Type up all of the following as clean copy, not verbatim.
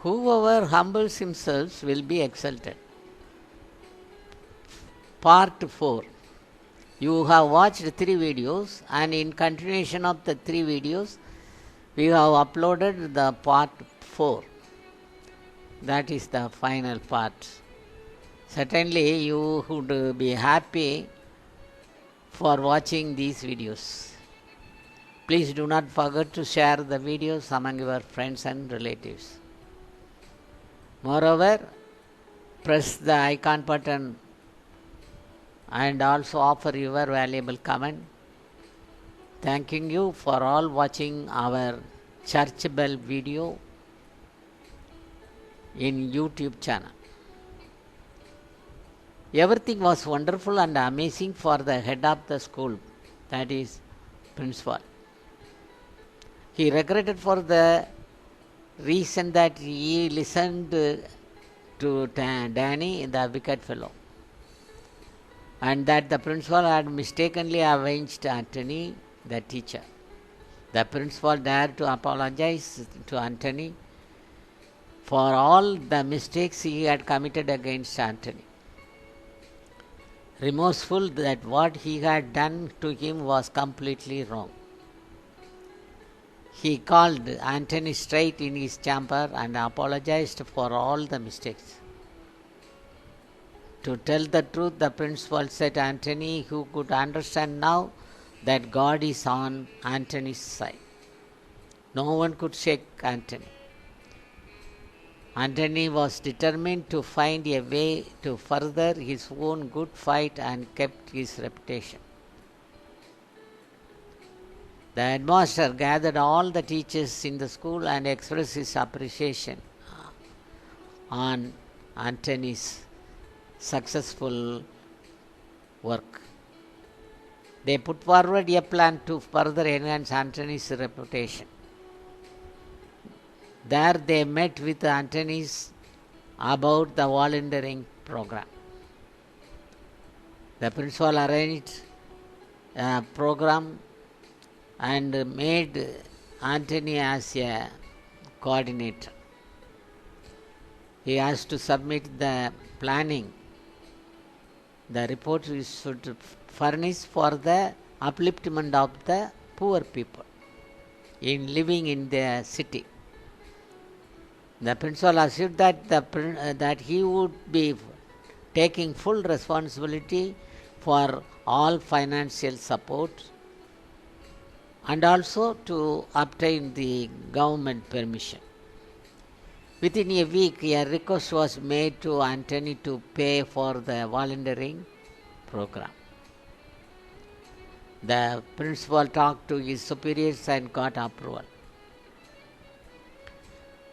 Whoever humbles himself will be exalted. Part 4. You have watched 3 videos, and in continuation of the 3 videos, we have uploaded the part 4. That is the final part. Certainly you would be happy for watching these videos. Please do not forget to share the videos among your friends and relatives. Moreover, press the icon button and also offer your valuable comment. Thanking you for all watching our Church Bell video in YouTube channel. Everything was wonderful and amazing for the head of the school, that is principal. He regretted for the reason that he listened to Danny, the wicked fellow, and that the principal had mistakenly avenged Anthony, the teacher. The principal dared to apologize to Anthony for all the mistakes he had committed against Anthony. Remorseful that what he had done to him was completely wrong. He called Anthony straight in his chamber and apologized for all the mistakes. To tell the truth, the principal said Anthony, who could understand now that God is on Anthony's side. No one could shake Anthony. Anthony was determined to find a way to further his own good fight and kept his reputation. The headmaster gathered all the teachers in the school and expressed his appreciation on Anthony's successful work. They put forward a plan to further enhance Anthony's reputation. There they met with Anthony about the volunteering program. The principal arranged a program and made Anthony as a coordinator. He has to submit the planning. The report should furnish for the upliftment of the poor people in living in the city. The principal assured that he would be taking full responsibility for all financial support and also to obtain the government permission. Within a week, a request was made to Anthony to pay for the volunteering program. The principal talked to his superiors and got approval.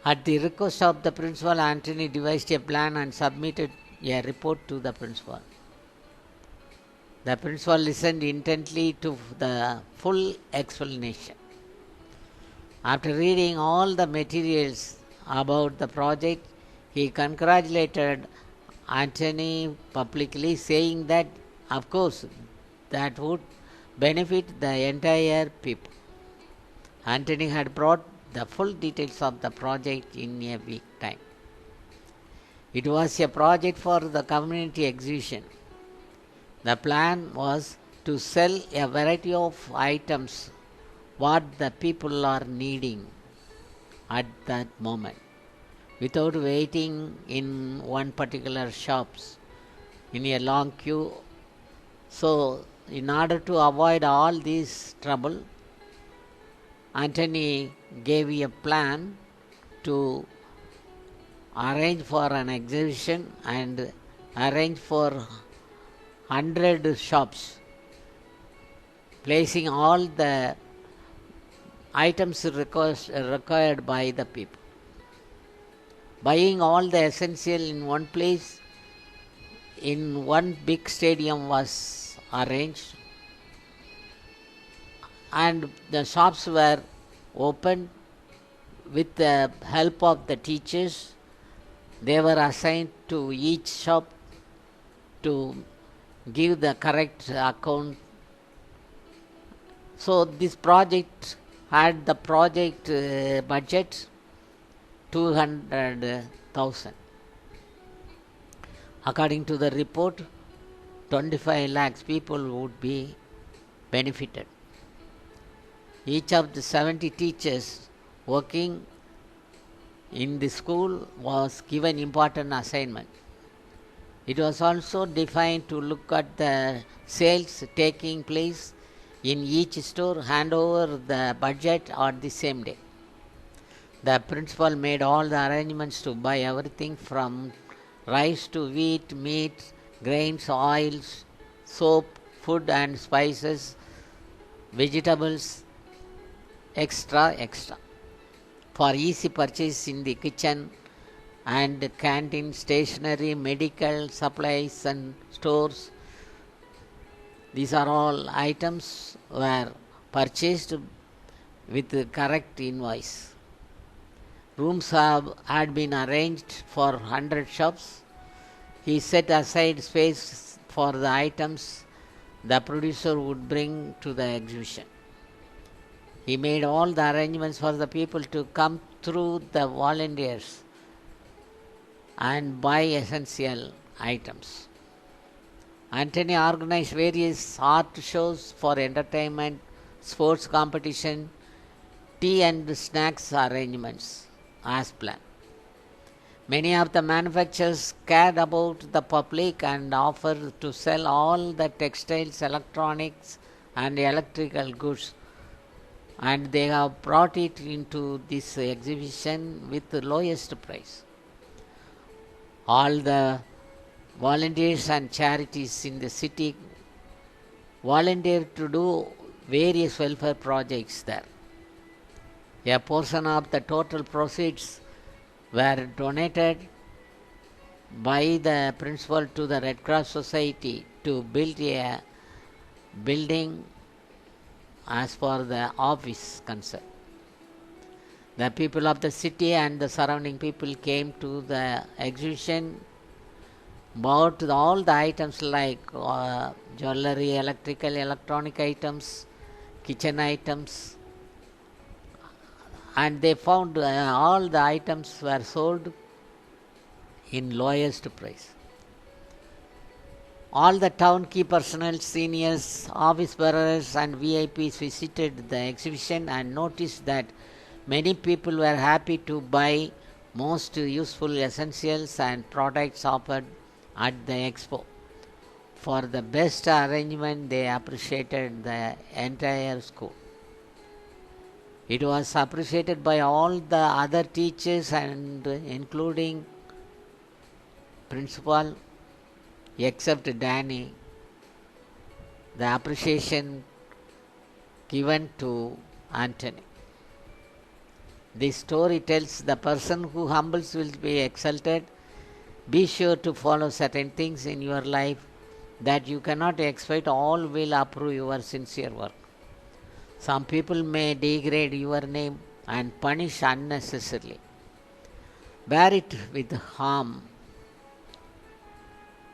At the request of the principal, Anthony devised a plan and submitted a report to the principal. The principal listened intently to the full explanation. After reading all the materials about the project, he congratulated Anthony publicly, saying that, of course, that would benefit the entire people. Anthony had brought the full details of the project in a week time. It was a project for the community exhibition. The plan was to sell a variety of items what the people are needing at that moment without waiting in one particular shops in a long queue. So in order to avoid all this trouble, Anthony gave a plan to arrange for an exhibition and arrange for 100 shops, placing all the items required by the people. Buying all the essential in one place, in one big stadium was arranged, and the shops were opened with the help of the teachers. They were assigned to each shop to give the correct account. So this project had the project budget 200,000. According to the report, 25 lakhs people would be benefited. Each of the 70 teachers working in the school was given important assignment. It was also defined to look at the sales taking place in each store, hand over the budget on the same day. The principal made all the arrangements to buy everything from rice to wheat, meat, grains, oils, soap, food and spices, vegetables, extra, for easy purchase in the kitchen and canteen, stationery, medical supplies and stores. These are all items were purchased with the correct invoice. Rooms had been arranged for 100 shops. He set aside space for the items the producer would bring to the exhibition. He made all the arrangements for the people to come through the volunteers and buy essential items. Antony organized various art shows for entertainment, sports competition, tea and snacks arrangements as planned. Many of the manufacturers cared about the public and offered to sell all the textiles, electronics and electrical goods, and they have brought it into this exhibition with the lowest price. All the volunteers and charities in the city volunteered to do various welfare projects there. A portion of the total proceeds were donated by the principal to the Red Cross Society to build a building as per the office concern. The people of the city and the surrounding people came to the exhibition, bought all the items like jewelry, electrical, electronic items, kitchen items, and they found all the items were sold in lowest price. All the town key personnel, seniors, office bearers and VIPs visited the exhibition and noticed that many people were happy to buy most useful essentials and products offered at the expo. For the best arrangement, they appreciated the entire school. It was appreciated by all the other teachers and including principal, except Danny. The appreciation given to Antony. This story tells the person who humbles will be exalted. Be sure to follow certain things in your life that you cannot expect all will approve your sincere work. Some people may degrade your name and punish unnecessarily. Bear it with harm.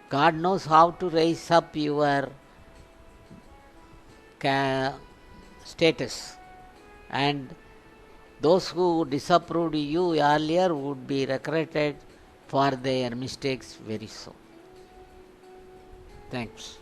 God knows how to raise up your status, and those who disapproved you earlier would be regretted for their mistakes very soon. Thanks.